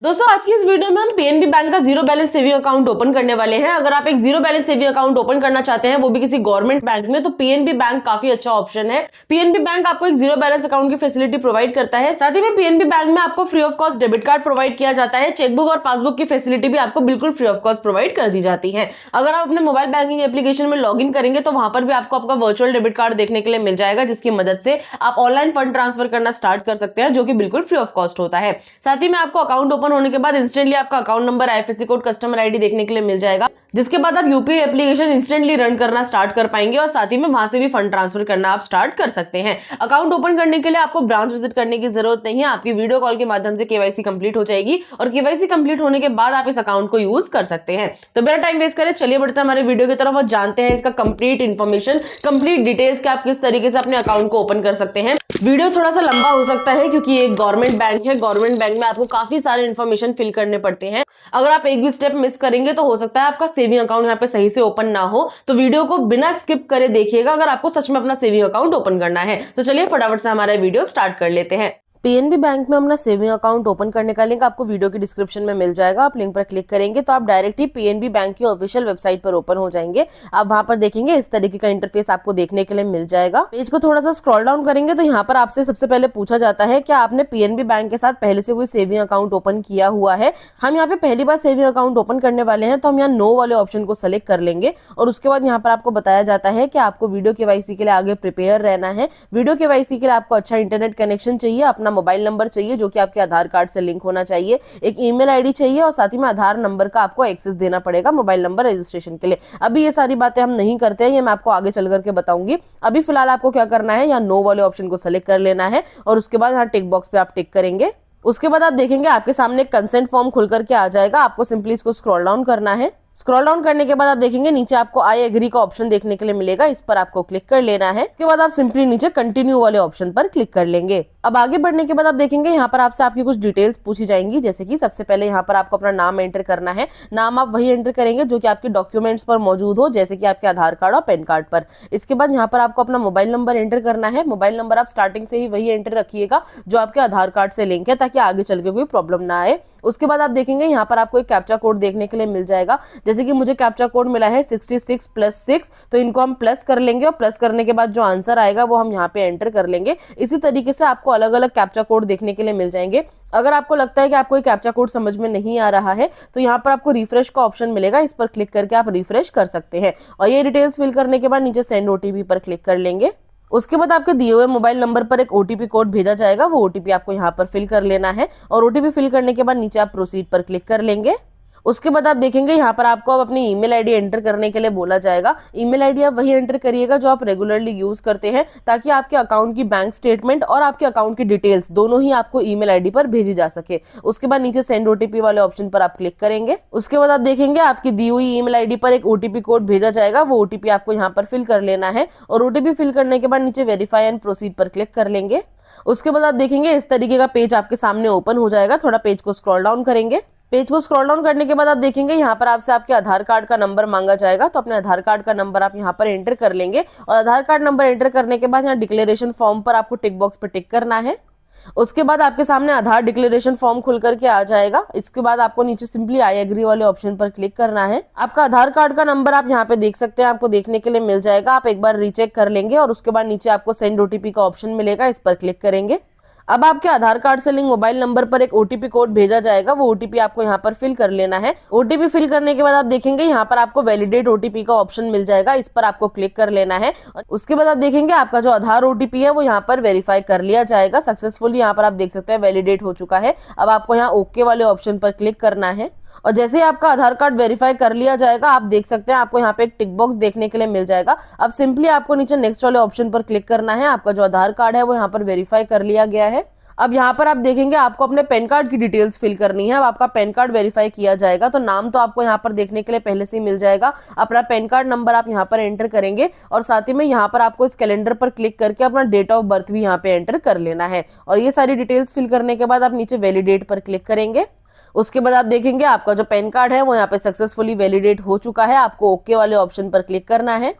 दोस्तों आज की इस वीडियो में हम पीएनबी बैंक का zero balance saving account open करने वाले हैं। अगर आप एक zero balance saving account open करना चाहते हैं वो भी किसी गवर्नमेंट बैंक में, तो पीएनबी बैंक काफी अच्छा ऑप्शन है। पीएनबी बैंक आपको एक जीरो बैलेंस अकाउंट की फैसिलिटी प्रोवाइड करता है। साथ ही में पीएनबी बैंक में आपको free of cost debit card provide किया जाता है। चेकबुक और पासबुक की फैसिलिटी भी आपको बिल्कुल फ्री ऑफ कॉस्ट प्रोवाइड कर दी जाती है। अगर आप अपने मोबाइल बैंकिंग एप्लीकेशन में लॉग इन करेंगे तो वहां पर भी आपको आपका वर्चुअल डेबिट कार्ड देखने के लिए मिल जाएगा, जिसकी मदद से आप ऑनलाइन फंड ट्रांसफर करना स्टार्ट कर सकते हैं, जो कि बिल्कुल फ्री ऑफ कॉस्ट होता है। साथ ही में आपको अकाउंट ओपन होने के बाद इंस्टेंटली आपका account number, IFSC code, customer ID देखने के लिए मिल जाएगा, जिसके बाद आप यूपीआई एप्लीकेशन इंस्टेंटली रन करना स्टार्ट कर पाएंगे और साथ ही में वहां से भी फंड ट्रांसफर करना आप स्टार्ट कर सकते हैं। अकाउंट ओपन करने के लिए आपको ब्रांच विजिट करने की जरूरत नहीं है। आपकी वीडियो कॉल के माध्यम से केवाईसी कंप्लीट हो जाएगी और केवाईसी कंप्लीट होने के बाद आप इस अकाउंट को यूज कर सकते हैं। तो बिना टाइम वेस्ट करें चलिए बढ़ते हैं हमारे वीडियो की तरफ और जानते हैं इसका कंप्लीट इन्फॉर्मेशन, कंप्लीट डिटेल्स कि आप किस तरीके से अपने अकाउंट को ओपन कर सकते हैं। वीडियो थोड़ा सा लंबा हो सकता है क्योंकि ये एक गवर्नमेंट बैंक है। गवर्नमेंट बैंक में आपको काफी सारे इन्फॉर्मेशन फिल करने पड़ते हैं। अगर आप एक भी स्टेप मिस करेंगे तो हो सकता है आपका सेविंग अकाउंट यहाँ पे सही से ओपन ना हो। तो वीडियो को बिना स्किप करे देखिएगा अगर आपको सच में अपना सेविंग अकाउंट ओपन करना है। तो चलिए फटाफट से हमारा वीडियो स्टार्ट कर लेते हैं। पीएनबी बैंक में अपना सेविंग अकाउंट ओपन करने का लिंक आपको वीडियो की डिस्क्रिप्शन में मिल जाएगा। आप लिंक पर क्लिक करेंगे तो आप डायरेक्टली पीएनबी बैंक की ऑफिशियल वेबसाइट पर ओपन हो जाएंगे। आप वहां पर देखेंगे इस तरीके का इंटरफेस आपको देखने के लिए मिल जाएगा। पेज को थोड़ा सा स्क्रॉल डाउन करेंगे तो यहाँ पर आपसे सबसे पहले पूछा जाता है कि आपने पीएनबी बैंक के साथ पहले से कोई सेविंग अकाउंट ओपन किया हुआ है। हम यहाँ पे पहली बार सेविंग अकाउंट ओपन करने वाले हैं तो हम यहाँ नो वाले ऑप्शन को सेलेक्ट कर लेंगे और उसके बाद यहाँ पर आपको बताया जाता है कि आपको वीडियो केवाईसी के लिए आगे प्रिपेयर रहना है। वीडियो केवाईसी के लिए आपको अच्छा इंटरनेट कनेक्शन चाहिए, अपना मोबाइल नंबर चाहिए जो कि आपके आधार कार्ड से लिंक होना चाहिए, एक ईमेल आईडी चाहिए और साथ ही में आधार नंबर का आपको एक्सेस देना पड़ेगा मोबाइल नंबर रजिस्ट्रेशन के लिए। अभी ये सारी बातें हम नहीं करते हैं, ये मैं आपको आगे चल करके बताऊंगी। अभी फिलहाल आपको क्या करना है, यहाँ नो वाले ऑप्शन को सेलेक्ट कर लेना है और उसके बाद यहाँ टिक बॉक्स पे आप टिक करेंगे। उसके बाद आप देखेंगे आपके सामने एक कंसेंट फॉर्म खुल करके आ जाएगा। आपको सिंपली इसको स्क्रॉल डाउन करना है। स्क्रॉल डाउन करने के बाद आप देखेंगे नीचे आपको आई एग्री का ऑप्शन देखने के लिए मिलेगा, इस पर आपको क्लिक कर लेना है। इसके बाद आप सिंपली नीचे कंटिन्यू वाले ऑप्शन पर क्लिक कर लेंगे। अब आगे बढ़ने के बाद आप देखेंगे यहाँ पर आपसे आपकी कुछ डिटेल्स पूछी जाएंगी, जैसे कि सबसे पहले यहाँ पर आपको अपना नाम एंटर करना है। नाम आप वही एंटर करेंगे जो कि आपके डॉक्यूमेंट्स पर मौजूद हो, जैसे कि आपके आधार कार्ड और पैन कार्ड पर। इसके बाद यहाँ पर आपको अपना मोबाइल नंबर एंटर करना है। मोबाइल नंबर आप स्टार्टिंग से ही वही एंटर रखिएगा जो आपके आधार कार्ड से लिंक है, ताकि आगे चल के कोई प्रॉब्लम ना आए। उसके बाद आप देखेंगे यहाँ पर आपको एक कैप्चा कोड देखने के लिए मिल जाएगा, जैसे कि मुझे कैप्चा कोड मिला है 66+6, तो इनको हम प्लस कर लेंगे और प्लस करने के बाद जो आंसर आएगा वो हम यहाँ पे एंटर कर लेंगे। इसी तरीके से आपको अलग अलग कैप्चा कोड देखने के लिए मिल जाएंगे। अगर आपको लगता है कि आपको कैप्चा कोड समझ में नहीं आ रहा है तो यहाँ पर आपको रिफ्रेश का ऑप्शन मिलेगा, इस पर क्लिक करके आप रिफ्रेश कर सकते हैं। और ये डिटेल्स फिल करने के बाद नीचे सेंड ओटीपी पर क्लिक कर लेंगे। उसके बाद आपके दिए हुए मोबाइल नंबर पर एक ओटीपी कोड भेजा जाएगा, वो ओटीपी आपको यहाँ पर फिल कर लेना है और ओटीपी फिल करने के बाद नीचे आप प्रोसीड पर क्लिक कर लेंगे। उसके बाद आप देखेंगे यहाँ पर आपको अब अपनी ईमेल आईडी एंटर करने के लिए बोला जाएगा। ईमेल आईडी आप वही एंटर करिएगा जो आप रेगुलरली यूज करते हैं, ताकि आपके अकाउंट की बैंक स्टेटमेंट और आपके अकाउंट की डिटेल्स दोनों ही आपको ईमेल आईडी पर भेजी जा सके। उसके बाद नीचे सेंड ओटीपी वाले ऑप्शन पर आप क्लिक करेंगे। उसके बाद आप देखेंगे आपकी दी हुई ईमेल आईडी पर एक ओटीपी कोड भेजा जाएगा, वो ओटीपी आपको यहाँ पर फिल कर लेना है और ओटीपी फिल करने के बाद नीचे वेरीफाई एंड प्रोसीड पर क्लिक कर लेंगे। उसके बाद आप देखेंगे इस तरीके का पेज आपके सामने ओपन हो जाएगा। थोड़ा पेज को स्क्रॉल डाउन करेंगे। पेज को स्क्रॉल डाउन करने के बाद आप देखेंगे यहाँ पर आपसे आपके आधार कार्ड का नंबर मांगा जाएगा, तो अपने आधार कार्ड का नंबर आप यहाँ पर एंटर कर लेंगे और आधार कार्ड नंबर एंटर करने के बाद यहाँ डिक्लेरेशन फॉर्म पर आपको टिक बॉक्स पर टिक करना है। उसके बाद आपके सामने आधार डिक्लेरेशन फॉर्म खुल करके आ जाएगा। इसके बाद आपको नीचे सिंपली आई एग्री वाले ऑप्शन पर क्लिक करना है। आपका आधार कार्ड का नंबर आप यहाँ पे देख सकते हैं, आपको देखने के लिए मिल जाएगा। आप एक बार रीचेक कर लेंगे और उसके बाद नीचे आपको सेंड ओटीपी का ऑप्शन मिलेगा, इस पर क्लिक करेंगे। अब आपके आधार कार्ड से लिंक मोबाइल नंबर पर एक ओटीपी कोड भेजा जाएगा, वो ओटीपी आपको यहाँ पर फिल कर लेना है। ओटीपी फिल करने के बाद आप देखेंगे यहाँ पर आपको वैलिडेट ओटीपी का ऑप्शन मिल जाएगा, इस पर आपको क्लिक कर लेना है। और उसके बाद आप देखेंगे आपका जो आधार ओटीपी है वो यहाँ पर वेरीफाई कर लिया जाएगा सक्सेसफुली। यहाँ पर आप देख सकते हैं वैलिडेट हो चुका है। अब आपको यहाँ ओके वाले ऑप्शन पर क्लिक करना है और जैसे ही आपका आधार कार्ड वेरीफाई कर लिया जाएगा, आप देख सकते हैं आपको यहाँ पे एक टिक बॉक्स देखने के लिए मिल जाएगा। अब सिंपली आपको नीचे नेक्स्ट वाले ऑप्शन पर क्लिक करना है। आपका जो आधार कार्ड है वो यहाँ पर वेरीफाई कर लिया गया है। अब यहाँ पर आप देखेंगे आपको अपने पैन कार्ड की डिटेल्स फिल करनी है। अब आपका पैन कार्ड वेरीफाई किया जाएगा, तो नाम तो आपको यहाँ पर देखने के लिए पहले से ही मिल जाएगा। अपना पैन कार्ड नंबर आप यहाँ पर एंटर करेंगे और साथ ही में यहाँ पर आपको इस कैलेंडर पर क्लिक करके अपना डेट ऑफ बर्थ भी यहाँ पे एंटर कर लेना है। और ये सारी डिटेल्स फिल करने के बाद आप नीचे वैलिडेट पर क्लिक करेंगे। उसके बाद आप देखेंगे आपका जो पैन कार्ड है वो यहाँ पे सक्सेसफुली वैलिडेट हो चुका है। आपको ओके वाले ऑप्शन पर क्लिक करना है।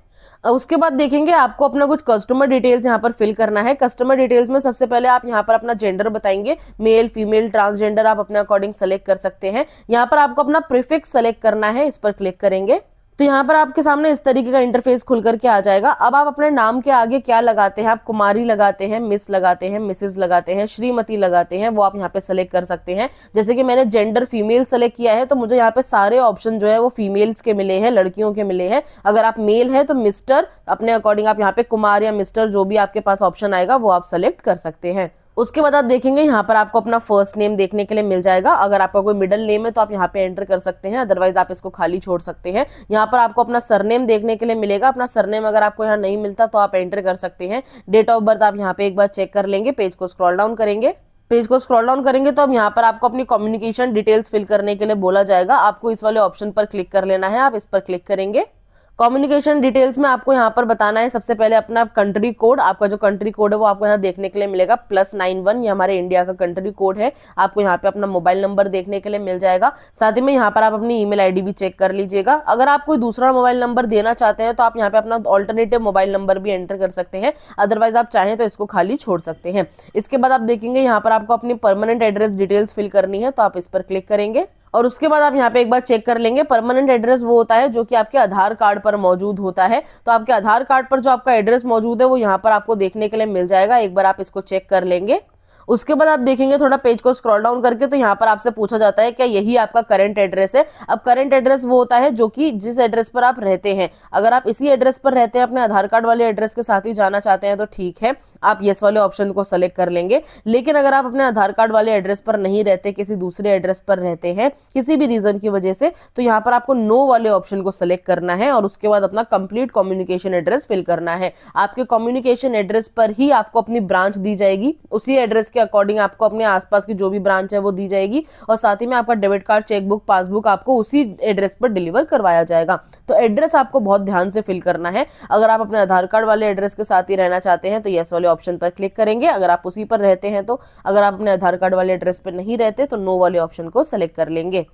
उसके बाद देखेंगे आपको अपना कुछ कस्टमर डिटेल्स यहाँ पर फिल करना है। कस्टमर डिटेल्स में सबसे पहले आप यहाँ पर अपना जेंडर बताएंगे, मेल, फीमेल, ट्रांसजेंडर आप अपने अकॉर्डिंग सेलेक्ट कर सकते हैं। यहाँ पर आपको अपना प्रीफिक्स सेलेक्ट करना है, इस पर क्लिक करेंगे तो यहाँ पर आपके सामने इस तरीके का इंटरफेस खुल करके आ जाएगा। अब आप अपने नाम के आगे क्या लगाते हैं, आप कुमारी लगाते हैं, मिस लगाते हैं, मिसेज लगाते हैं, श्रीमती लगाते हैं, वो आप यहाँ पे सेलेक्ट कर सकते हैं। जैसे कि मैंने जेंडर फीमेल सेलेक्ट किया है तो मुझे यहाँ पे सारे ऑप्शन जो है वो फीमेल्स के मिले हैं, लड़कियों के मिले हैं। अगर आप मेल है तो मिस्टर, अपने अकॉर्डिंग आप यहाँ पे कुमार या मिस्टर जो भी आपके पास ऑप्शन आएगा वो आप सेलेक्ट कर सकते हैं। उसके बाद आप देखेंगे यहाँ पर आपको अपना फर्स्ट नेम देखने के लिए मिल जाएगा। अगर आपका कोई मिडिल नेम है तो आप यहाँ पे एंटर कर सकते हैं, अदरवाइज आप इसको खाली छोड़ सकते हैं। यहाँ पर आपको अपना सरनेम देखने के लिए मिलेगा। अपना सरनेम अगर आपको यहाँ नहीं मिलता तो आप एंटर कर सकते हैं। डेट ऑफ बर्थ आप यहाँ पे एक बार चेक कर लेंगे। पेज को स्क्रॉल डाउन करेंगे, तो अब यहाँ पर आपको अपनी कम्युनिकेशन डिटेल्स फिल करने के लिए बोला जाएगा। आपको इस वाले ऑप्शन पर क्लिक कर लेना है, आप इस पर क्लिक करेंगे। कम्युनिकेशन डिटेल्स में आपको यहाँ पर बताना है सबसे पहले अपना कंट्री कोड। आपका जो कंट्री कोड है वो आपको यहाँ देखने के लिए मिलेगा +91, ये हमारे इंडिया का कंट्री कोड है। आपको यहाँ पे अपना मोबाइल नंबर देखने के लिए मिल जाएगा। साथ ही में यहाँ पर आप अपनी ईमेल आईडी भी चेक कर लीजिएगा। अगर आप कोई दूसरा मोबाइल नंबर देना चाहते हैं तो आप यहाँ पे अपना ऑल्टरनेटिव मोबाइल नंबर भी एंटर कर सकते हैं, अदरवाइज आप चाहें तो इसको खाली छोड़ सकते हैं। इसके बाद आप देखेंगे यहाँ पर आपको अपनी परमानेंट एड्रेस डिटेल्स फिल करनी है, तो आप इस पर क्लिक करेंगे और उसके बाद आप यहाँ पे एक बार चेक कर लेंगे। परमानेंट एड्रेस वो होता है जो कि आपके आधार कार्ड पर मौजूद होता है। तो आपके आधार कार्ड पर जो आपका एड्रेस मौजूद है वो यहाँ पर आपको देखने के लिए मिल जाएगा। एक बार आप इसको चेक कर लेंगे। उसके बाद आप देखेंगे थोड़ा पेज को स्क्रॉल डाउन करके तो यहाँ पर आपसे पूछा जाता है क्या यही आपका करंट एड्रेस है। अब करंट एड्रेस वो होता है जो कि जिस एड्रेस पर आप रहते हैं। अगर आप इसी एड्रेस पर रहते हैं, अपने आधार कार्ड वाले एड्रेस के साथ ही जाना चाहते हैं तो ठीक है, आप यस वाले ऑप्शन को सेलेक्ट कर लेंगे। लेकिन अगर आप अपने आधार कार्ड वाले एड्रेस पर नहीं रहते, किसी दूसरे एड्रेस पर रहते हैं किसी भी रीजन की वजह से, तो यहाँ पर आपको नो वाले ऑप्शन को सेलेक्ट करना है और उसके बाद अपना कंप्लीट कम्युनिकेशन एड्रेस फिल करना है। आपके कम्युनिकेशन एड्रेस पर ही आपको अपनी ब्रांच दी जाएगी, उसी एड्रेस के अकॉर्डिंग आपको अपने आसपास की जो भी ब्रांच है वो दी जाएगी और साथ ही में आपका डेबिट कार्ड, चेकबुक, पासबुक आपको उसी एड्रेस पर डिलीवर करवाया जाएगा। तो एड्रेस आपको बहुत ध्यान से फिल करना है। अगर आप अपने आधार कार्ड वाले एड्रेस के साथ ही रहना चाहते हैं तो यस वाले ऑप्शन पर क्लिक करेंगे। अगर आप उसी पर रहते हैं तो, अगर आप अपने आधार कार्ड वाले एड्रेस पर नहीं रहते तो नो वाले ऑप्शन को सेलेक्ट कर लेंगे।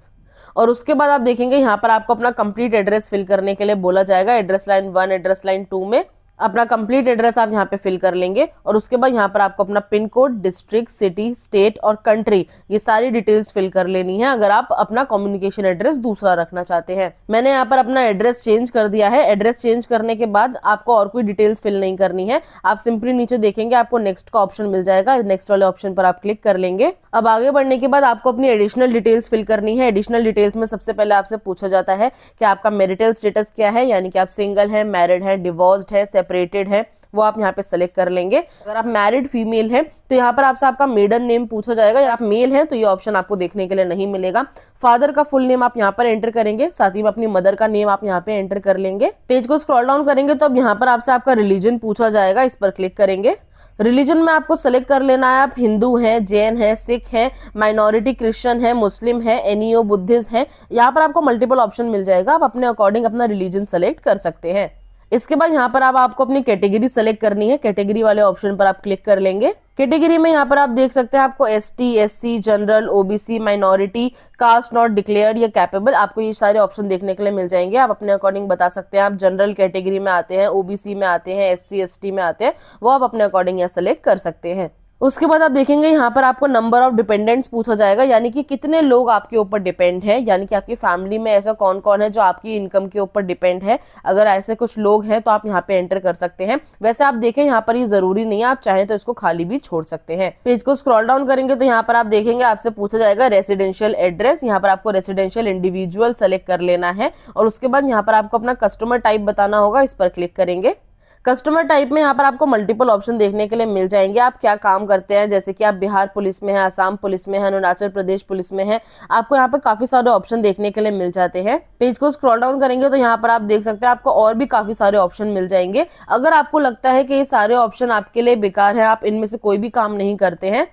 और उसके बाद आप देखेंगे यहाँ पर आपको अपना कंप्लीट एड्रेस फिल करने के लिए बोला जाएगा। एड्रेस लाइन 1, एड्रेस लाइन 2 में अपना कंप्लीट एड्रेस आप यहाँ पे फिल कर लेंगे और उसके बाद यहाँ पर आपको अपना pin code, district, city, state और कंट्री, ये सारी डिटेल्स फिल कर लेनी है अगर आप अपना कम्युनिकेशन एड्रेस दूसरा रखना चाहते हैं। मैंने यहाँ पर अपना एड्रेस चेंज कर दिया है। एड्रेस चेंज करने के बाद आपको और कोई डिटेल्स फिल नहीं करनी है। आप सिंपली नीचे देखेंगे आपको नेक्स्ट का ऑप्शन मिल जाएगा। नेक्स्ट वाले ऑप्शन पर आप क्लिक कर लेंगे। अब आगे बढ़ने के बाद आपको अपनी एडिशनल डिटेल्स फिल करनी है। एडिशनल डिटेल्स में सबसे पहले आपसे पूछा जाता है कि आपका मैरिटल स्टेटस क्या है, यानी कि आप सिंगल है, मैरिड है, डिवोर्स्ड है, सेपरेटेड है, वो आप यहाँ पे सेलेक्ट कर लेंगे। अगर आप मैरिड फीमेल हैं तो यहाँ पर आपसे आपका मेडन नेम पूछा जाएगा। या आप मेल हैं तो ये ऑप्शन आपको देखने के लिए नहीं मिलेगा। फादर का फुल नेम आप यहाँ पर एंटर करेंगे, साथ ही में अपनी मदर का नेम आप यहाँ पे एंटर कर लेंगे। पेज को स्क्रॉल डाउन करेंगे तो अब यहाँ पर आपसे आपका रिलीजन पूछा जाएगा, इस पर क्लिक करेंगे। रिलीजन में आपको सेलेक्ट कर लेना है आप हिंदू हैं, जैन है, सिख है, माइनॉरिटी क्रिश्चियन है, मुस्लिम है, एनईओ बुद्धिस्ट है। यहाँ पर आपको मल्टीपल ऑप्शन मिल जाएगा, आप अपने अकॉर्डिंग अपना रिलीजन सेलेक्ट कर सकते हैं। इसके बाद यहाँ पर आपको अपनी कैटेगरी सेलेक्ट करनी है। कैटेगरी वाले ऑप्शन पर आप क्लिक कर लेंगे। कैटेगरी में यहाँ पर आप देख सकते हैं आपको ST, SC, general, OBC, minority, caste not declared या कैपेबल, आपको ये सारे ऑप्शन देखने के लिए मिल जाएंगे। आप अपने अकॉर्डिंग बता सकते हैं आप जनरल कैटेगरी में आते हैं, ओबीसी में आते हैं, एससी, एसटी में आते हैं, वो आप अपने अकॉर्डिंग यहाँ सेलेक्ट कर सकते हैं। उसके बाद आप देखेंगे यहाँ पर आपको नंबर ऑफ डिपेंडेंट्स पूछा जाएगा, यानी कि कितने लोग आपके ऊपर डिपेंड हैं, यानी कि आपकी फैमिली में ऐसा कौन कौन है जो आपकी इनकम के ऊपर डिपेंड है। अगर ऐसे कुछ लोग हैं तो आप यहाँ पे एंटर कर सकते हैं। वैसे आप देखें यहाँ पर ये जरूरी नहीं है, आप चाहें तो इसको खाली भी छोड़ सकते हैं। पेज को स्क्रॉल डाउन करेंगे तो यहाँ पर आप देखेंगे आपसे पूछा जाएगा रेसिडेंशियल एड्रेस। यहाँ पर आपको रेसिडेंशियल इंडिविजुअल सेलेक्ट कर लेना है और उसके बाद यहाँ पर आपको अपना कस्टमर टाइप बताना होगा, इस पर क्लिक करेंगे। कस्टमर टाइप में यहाँ पर आपको मल्टीपल ऑप्शन देखने के लिए मिल जाएंगे। आप क्या काम करते हैं, जैसे कि आप बिहार पुलिस में हैं, असम पुलिस में हैं, अरुणाचल प्रदेश पुलिस में हैं, आपको यहाँ पे काफी सारे ऑप्शन देखने के लिए मिल जाते हैं। पेज को स्क्रॉल डाउन करेंगे तो यहाँ पर आप देख सकते हैं आपको और भी काफी सारे ऑप्शन मिल जाएंगे। अगर आपको लगता है कि ये सारे ऑप्शन आपके लिए बेकार है, आप इनमें से कोई भी काम नहीं करते हैं,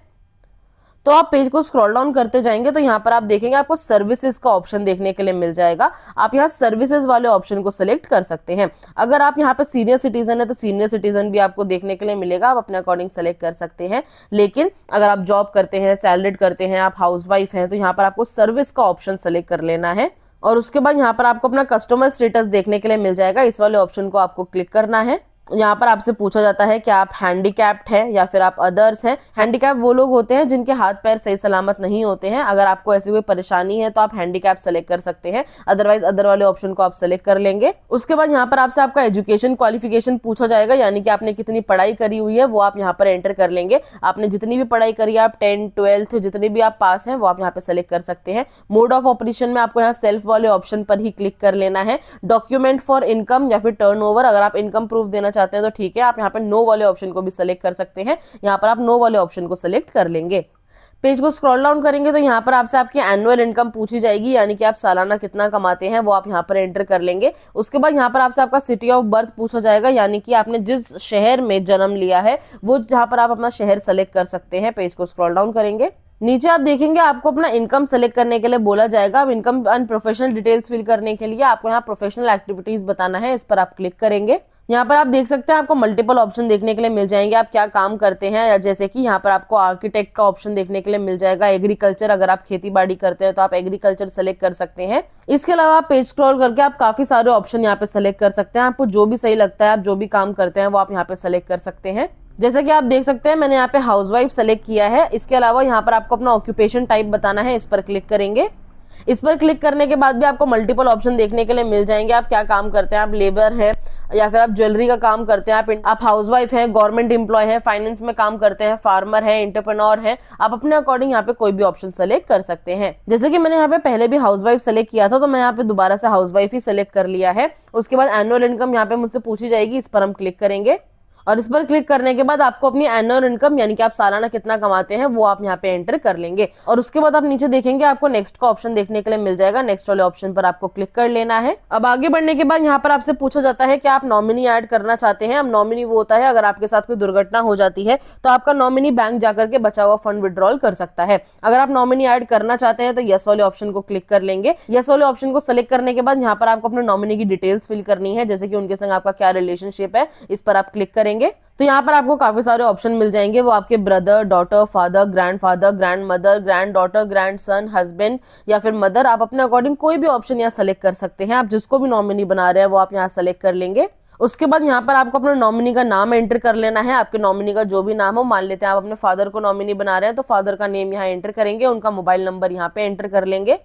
तो आप पेज को स्क्रॉल डाउन करते जाएंगे तो यहाँ पर आप देखेंगे आपको सर्विसेज का ऑप्शन देखने के लिए मिल जाएगा। आप यहाँ सर्विसेज वाले ऑप्शन को सिलेक्ट कर सकते हैं। अगर आप यहाँ पे सीनियर सिटीजन है तो सीनियर सिटीजन भी आपको देखने के लिए मिलेगा, आप अपने अकॉर्डिंग सेलेक्ट कर सकते हैं। लेकिन अगर आप जॉब करते हैं, सैलरीड करते हैं, आप हाउसवाइफ हैं, तो यहाँ पर आपको सर्विस का ऑप्शन सेलेक्ट कर लेना है। और उसके बाद यहाँ पर आपको अपना कस्टमर स्टेटस देखने के लिए मिल जाएगा। इस वाले ऑप्शन को आपको क्लिक करना है। यहाँ पर आपसे पूछा जाता है कि आप हैंडीकैप्ड हैं या फिर आप अदर्स हैं। हैंडीकैप वो लोग होते हैं जिनके हाथ पैर सही सलामत नहीं होते हैं। अगर आपको ऐसी कोई परेशानी है तो आप हैंडीकैप सेलेक्ट कर सकते हैं, अदरवाइज अदर वाले ऑप्शन को आप सेलेक्ट कर लेंगे। उसके बाद यहाँ पर आपसे आपका एजुकेशन क्वालिफिकेशन पूछा जाएगा, यानी कि आपने कितनी पढ़ाई करी हुई है वो आप यहाँ पर एंटर कर लेंगे। आपने जितनी भी पढ़ाई करी है, आप 10th 12th जितने भी आप पास हैं वो आप यहाँ पे सेलेक्ट कर सकते हैं। मोड ऑफ ऑपरेशन में आपको यहाँ सेल्फ वाले ऑप्शन पर ही क्लिक कर लेना है। डॉक्यूमेंट फॉर इनकम या फिर टर्नओवर, अगर आप इनकम प्रूफ देना चाहते हैं तो ठीक है, आप यहाँ पे नो वाले ऑप्शन को भी सेलेक्ट कर सकते हैं। यहाँ पर आप नो वाले ऑप्शन को सेलेक्ट कर लेंगे। पेज को स्क्रॉल डाउन करेंगे तो यहाँ पर आपसे आपकी एनुअल इनकम पूछी जाएगी, यानी कि आप सालाना कितना कमाते हैं वो आप यहाँ पर एंटर कर लेंगे। उसके बाद यहाँ पर आपसे आपका सिटी ऑफ बर्थ पूछा जाएगा, यानी कि आपने जिस शहर में जन्म लिया है वो यहाँ पर आप अपना शहर सेलेक्ट कर सकते हैं। पेज को स्क्रॉल डाउन करेंगे, नीचे आप देखेंगे आपको अपना इनकम सेलेक्ट करने के लिए बोला जाएगा। अब income and professional details fill करने के लिए आपको यहाँ प्रोफेशनल एक्टिविटीज बताना है, इस पर आप क्लिक करेंगे। यहाँ पर आप देख सकते हैं आपको मल्टीपल ऑप्शन देखने के लिए मिल जाएंगे, आप क्या काम करते हैं, या जैसे कि यहाँ पर आपको आर्किटेक्ट का ऑप्शन देखने के लिए मिल जाएगा। एग्रीकल्चर, अगर आप खेती बाड़ी करते हैं तो आप एग्रीकल्चर सेलेक्ट कर सकते हैं। इसके अलावा आप पेज स्क्रॉल करके आप काफी सारे ऑप्शन यहाँ पे सेलेक्ट कर सकते हैं। आपको जो भी सही लगता है, आप जो भी काम करते हैं वो आप यहाँ पे सेलेक्ट कर सकते हैं। जैसे कि आप देख सकते हैं मैंने यहाँ पे हाउसवाइफ सेलेक्ट किया है। इसके अलावा यहाँ पर आपको अपना ऑक्यूपेशन टाइप बताना है, इस पर क्लिक करेंगे। इस पर क्लिक करने के बाद भी आपको मल्टीपल ऑप्शन देखने के लिए मिल जाएंगे, आप क्या काम करते हैं, आप लेबर है या फिर आप ज्वेलरी का काम करते हैं, आप हाउसवाइफ हैं, गवर्नमेंट एम्प्लॉय है, फाइनेंस में काम करते हैं, फार्मर है, एंटरप्रेन्योर है। आप अपने अकॉर्डिंग यहाँ पे कोई भी ऑप्शन सेलेक्ट कर सकते हैं। जैसे कि मैंने यहाँ पे पहले भी हाउसवाइफ सेलेक्ट किया था तो मैं यहाँ पे दोबारा से हाउसवाइफ ही सेलेक्ट कर लिया है। उसके बाद एनुअल इनकम यहाँ पे मुझसे पूछी जाएगी, इस पर हम क्लिक करेंगे और इस पर क्लिक करने के बाद आपको अपनी एनुअल इनकम यानी कि आप सालाना कितना कमाते हैं वो आप यहाँ पे एंटर कर लेंगे। और उसके बाद आप नीचे देखेंगे आपको नेक्स्ट का ऑप्शन देखने के लिए मिल जाएगा। नेक्स्ट वाले ऑप्शन पर आपको क्लिक कर लेना है। अब आगे बढ़ने के बाद यहाँ पर आपसे पूछा जाता है कि आप नॉमिनी ऐड करना चाहते हैं। अब नॉमिनी वो होता है अगर आपके साथ कोई दुर्घटना हो जाती है तो आपका नॉमिनी बैंक जाकर के बचा हुआ फंड विड्रॉल कर सकता है। अगर आप नॉमिनी ऐड करना चाहते हैं तो यस वाले ऑप्शन को क्लिक कर लेंगे। यस वाले ऑप्शन को सेलेक्ट करने के बाद यहाँ पर आपको अपने नॉमिनी की डिटेल्स फिल करनी है, जैसे कि उनके संग आपका क्या रिलेशनशिप है, इस पर आप क्लिक करेंगे। तो यहाँ पर आपको काफी सारे ऑप्शन मिल जाएंगे, वो आपके brother, daughter, father, grandfather, grandmother, grand daughter, grandson, husband या फिर मदर। आप अपने अकॉर्डिंग कोई भी ऑप्शन यहाँ सेलेक्ट कर सकते हैं। आप जिसको भी नॉमिनी बना रहे हैं वो आप यहाँ सेलेक्ट कर लेंगे। उसके बाद यहाँ पर आपको अपने नॉमिनी का नाम एंटर कर लेना है। आपके नॉमिनी का जो भी नाम हो, मान लेते हैं आप अपने फादर को नॉमिनी बना रहे हैं तो फादर का नेम यहाँ एंटर करेंगे, उनका मोबाइल नंबर यहाँ पे एंटर कर लेंगे।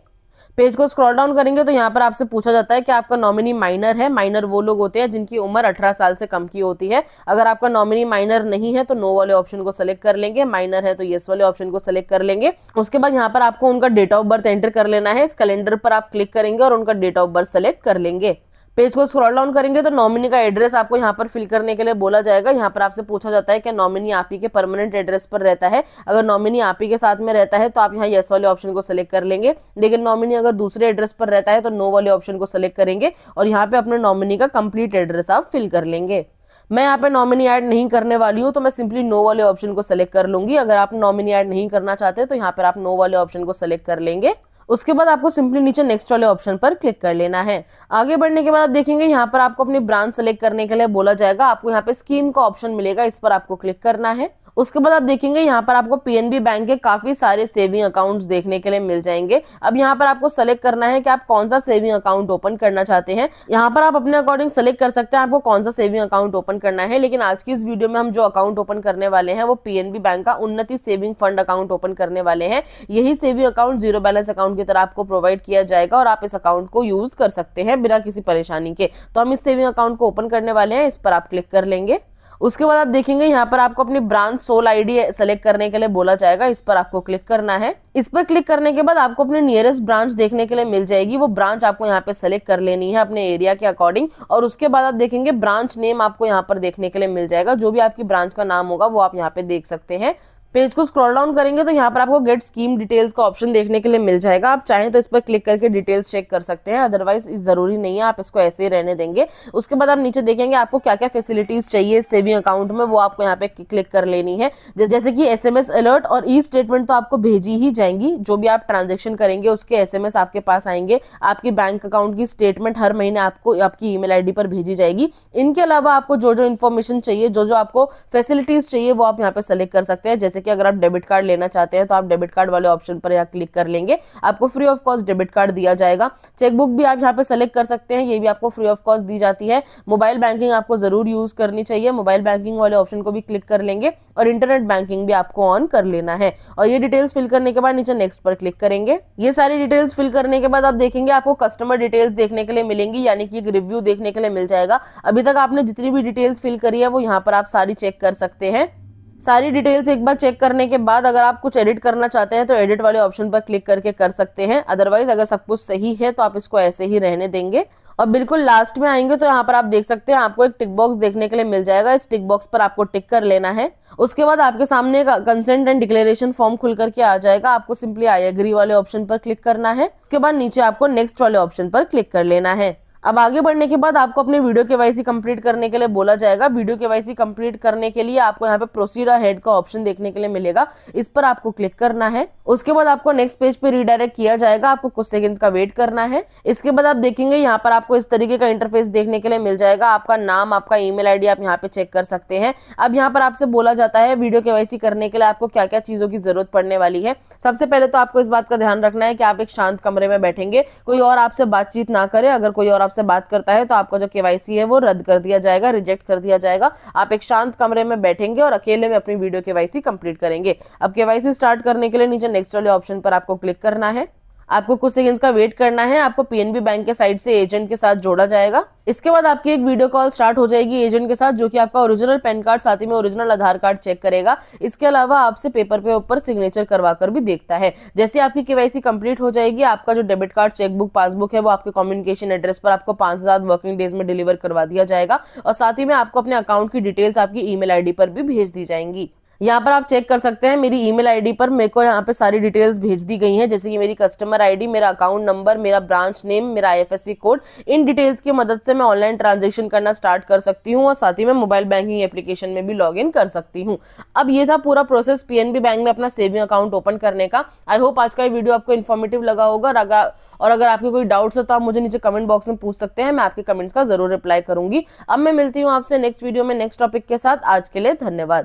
पेज को स्क्रॉल डाउन करेंगे तो यहाँ पर आपसे पूछा जाता है कि आपका नॉमिनी माइनर है। माइनर वो लोग होते हैं जिनकी उम्र 18 साल से कम की होती है। अगर आपका नॉमिनी माइनर नहीं है तो नो वाले ऑप्शन को सेलेक्ट कर लेंगे, माइनर है तो यस वाले ऑप्शन को सेलेक्ट कर लेंगे। उसके बाद यहाँ पर आपको उनका डेट ऑफ बर्थ एंटर कर लेना है। इस कैलेंडर पर आप क्लिक करेंगे और उनका डेट ऑफ बर्थ सेलेक्ट कर लेंगे। पेज को स्क्रॉल डाउन करेंगे तो नॉमिनी का एड्रेस आपको यहाँ पर फिल करने के लिए बोला जाएगा। यहाँ पर आपसे पूछा जाता है कि नॉमिनी आप ही के परमानेंट एड्रेस पर रहता है। अगर नॉमिनी आप ही के साथ में रहता है तो आप यहाँ यस वाले ऑप्शन को सेलेक्ट कर लेंगे, लेकिन नॉमिनी अगर दूसरे एड्रेस पर रहता है तो नो वाले ऑप्शन को सेलेक्ट करेंगे और यहाँ पे अपने नॉमिनी का कंप्लीट एड्रेस आप फिल कर लेंगे। मैं यहाँ पे नॉमिनी ऐड नहीं करने वाली हूँ तो मैं सिंपली नो वाले ऑप्शन को सेलेक्ट कर लूंगी। अगर आप नॉमिनी ऐड नहीं करना चाहते तो यहाँ पर आप नो वाले ऑप्शन को सेलेक्ट कर लेंगे। उसके बाद आपको सिंपली नीचे नेक्स्ट वाले ऑप्शन पर क्लिक कर लेना है। आगे बढ़ने के बाद आप देखेंगे यहाँ पर आपको अपनी ब्रांच सेलेक्ट करने के लिए बोला जाएगा। आपको यहाँ पे स्कीम का ऑप्शन मिलेगा, इस पर आपको क्लिक करना है। उसके बाद आप देखेंगे यहाँ पर आपको पीएनबी बैंक के काफी सारे सेविंग अकाउंट्स देखने के लिए मिल जाएंगे। अब यहाँ पर आपको सेलेक्ट करना है कि आप कौन सा सेविंग अकाउंट ओपन करना चाहते हैं। यहाँ पर आप अपने अकॉर्डिंग सेलेक्ट कर सकते हैं आपको कौन सा सेविंग अकाउंट ओपन करना है, लेकिन आज की इस वीडियो में हम जो अकाउंट ओपन करने वाले हैं वो पीएनबी बैंक का उन्नति सेविंग फंड अकाउंट ओपन करने वाले हैं। यही saving account zero balance account की तरह आपको प्रोवाइड किया जाएगा और आप इस अकाउंट को यूज कर सकते हैं बिना किसी परेशानी के। तो हम इस सेविंग अकाउंट को ओपन करने वाले हैं, इस पर आप क्लिक कर लेंगे। उसके बाद आप देखेंगे यहाँ पर आपको अपनी ब्रांच सोल आईडी सेलेक्ट करने के लिए बोला जाएगा, इस पर आपको क्लिक करना है। इस पर क्लिक करने के बाद आपको अपने नियरेस्ट ब्रांच देखने के लिए मिल जाएगी। वो ब्रांच आपको यहाँ पे सेलेक्ट कर लेनी है अपने एरिया के अकॉर्डिंग। और उसके बाद आप देखेंगे ब्रांच नेम आपको यहाँ पर देखने के लिए मिल जाएगा। जो भी आपकी ब्रांच का नाम होगा वो आप यहाँ पे देख सकते हैं। पेज को स्क्रॉल डाउन करेंगे तो यहाँ पर आपको गेट स्कीम डिटेल्स का ऑप्शन देखने के लिए मिल जाएगा। आप चाहें तो इस पर क्लिक करके डिटेल्स चेक कर सकते हैं, अदरवाइज जरूरी नहीं है, आप इसको ऐसे ही रहने देंगे। उसके बाद आप नीचे देखेंगे आपको क्या क्या फैसिलिटीज चाहिए सेविंग अकाउंट में, वो आपको यहाँ पे क्लिक कर लेनी है। जैसे कि SMS अलर्ट और ई स्टेटमेंट तो आपको भेजी ही जाएंगी। जो भी आप ट्रांजेक्शन करेंगे उसके SMS आपके पास आएंगे। आपकी बैंक अकाउंट की स्टेटमेंट हर महीने आपको आपकी ईमेल ID पर भेजी जाएगी। इनके अलावा आपको जो जो इन्फॉर्मेशन चाहिए, जो जो आपको फैसिलिटीज चाहिए वो आप यहाँ पे सेलेक्ट कर सकते हैं। जैसे कि अगर आप डेबिट कार्ड लेना चाहते हैं तो आप डेबिट कार्ड वाले ऑप्शन पर यहाँ क्लिक कर लेंगे, आपको free of cost debit card दिया जाएगा। चेकबुक भी आप यहाँ पे सेलेक्ट कर सकते हैं, ये भी आपको फ्री ऑफ कॉस्ट दी जाती है। मोबाइल बैंकिंग आपको जरूर यूज करनी चाहिए, मोबाइल बैंकिंग वाले ऑप्शन को भी क्लिक कर लेंगे और इंटरनेट बैंकिंग भी आपको ऑन कर लेना है। और ये डिटेल्स फिल करने के बाद नीचे नेक्स्ट पर क्लिक करेंगे। ये सारी डिटेल्स फिल करने के बाद आप देखेंगे आपको कस्टमर डिटेल्स देखने के लिए मिलेंगी, यानी कि एक रिव्यू देखने के लिए मिल जाएगा। अभी तक आपने जितनी भी डिटेल्स फिल करी है वो यहाँ पर आप सारी चेक कर सकते हैं। सारी डिटेल्स एक बार चेक करने के बाद अगर आप कुछ एडिट करना चाहते हैं तो एडिट वाले ऑप्शन पर क्लिक करके कर सकते हैं। अदरवाइज अगर सब कुछ सही है तो आप इसको ऐसे ही रहने देंगे। और बिल्कुल लास्ट में आएंगे तो यहाँ पर आप देख सकते हैं आपको एक टिक बॉक्स देखने के लिए मिल जाएगा। इस टिक बॉक्स पर आपको टिक कर लेना है। उसके बाद आपके सामने एक कंसेंट एंड डिक्लेरेशन फॉर्म खुल करके आ जाएगा। आपको सिंपली आई एग्री वाले ऑप्शन पर क्लिक करना है। उसके बाद नीचे आपको नेक्स्ट वाले ऑप्शन पर क्लिक कर लेना है। अब आगे बढ़ने के बाद आपको अपने वीडियो केवाईसी कंप्लीट करने के लिए बोला जाएगा। वीडियो केवाईसी कंप्लीट करने के लिए आपको यहाँ पे प्रोसीड अहेड का ऑप्शन देखने के लिए मिलेगा, इस पर आपको क्लिक करना है। उसके बाद आपको नेक्स्ट पेज पे रीडायरेक्ट किया जाएगा, आपको कुछ सेकंड्स का वेट करना है। इसके बाद आप देखेंगे यहाँ पर आपको इस तरीके का इंटरफेस देखने के लिए मिल जाएगा। आपका नाम, आपका ईमेल आईडी आप यहाँ पे चेक कर सकते हैं। अब यहाँ पर आपसे बोला जाता है वीडियो केवाईसी करने के लिए आपको क्या क्या चीजों की जरूरत पड़ने वाली है। सबसे पहले तो आपको इस बात का ध्यान रखना है कि आप एक शांत कमरे में बैठेंगे, कोई और आपसे बातचीत ना करे। अगर कोई और आपसे बात करता है तो आपका जो केवाईसी है वो रद्द कर दिया जाएगा, रिजेक्ट कर दिया जाएगा। आप एक शांत कमरे में बैठेंगे और अकेले में अपनी वीडियो केवाईसी कंप्लीट करेंगे। अब केवाईसी स्टार्ट करने के लिए नीचे नेक्स्ट वाले ऑप्शन पर आपको क्लिक करना है। आपको कुछ सेकंड्स का वेट करना है। आपको पीएनबी बैंक के साइड से एजेंट के साथ जोड़ा जाएगा। इसके बाद आपकी एक वीडियो कॉल स्टार्ट हो जाएगी एजेंट के साथ, जो कि आपका ओरिजिनल पैन कार्ड साथ ही में ओरिजिनल आधार कार्ड चेक करेगा। इसके अलावा आपसे पेपर पे ऊपर सिग्नेचर करवा कर भी देखता है। जैसे आपकी केवाईसी कंप्लीट हो जाएगी, आपका जो डेबिट कार्ड, चेकबुक, पासबुक है वो आपके कम्युनिकेशन एड्रेस पर आपको 5,000 वर्किंग डेज में डिलीवर करवा दिया जाएगा। और साथ ही में आपको अपने अकाउंट की डिटेल्स आपकी ईमेल आईडी पर भी भेज दी जाएंगी। यहाँ पर आप चेक कर सकते हैं मेरी ईमेल आईडी पर मेरे को यहाँ पे सारी डिटेल्स भेज दी गई हैं, जैसे कि मेरी कस्टमर आईडी, मेरा अकाउंट नंबर, मेरा ब्रांच नेम, मेरा आईएफएससी कोड। इन डिटेल्स की मदद से मैं ऑनलाइन ट्रांजैक्शन करना स्टार्ट कर सकती हूँ और साथ ही में मोबाइल बैंकिंग एप्लीकेशन में भी लॉग इन कर सकती हूँ। अब ये था पूरा प्रोसेस पीएनबी बैंक में अपना सेविंग अकाउंट ओपन करने का। आई होप आज का ये वीडियो आपको इन्फॉर्मेटिव लगा होगा। और अगर आपके कोई डाउट्स है तो आप मुझे नीचे कमेंट बॉक्स में पूछ सकते हैं, मैं आपके कमेंट्स का जरूर रिप्लाई करूंगी। अब मैं मिलती हूँ आपसे नेक्स्ट वीडियो में नेक्स्ट टॉपिक के साथ। आज के लिए धन्यवाद।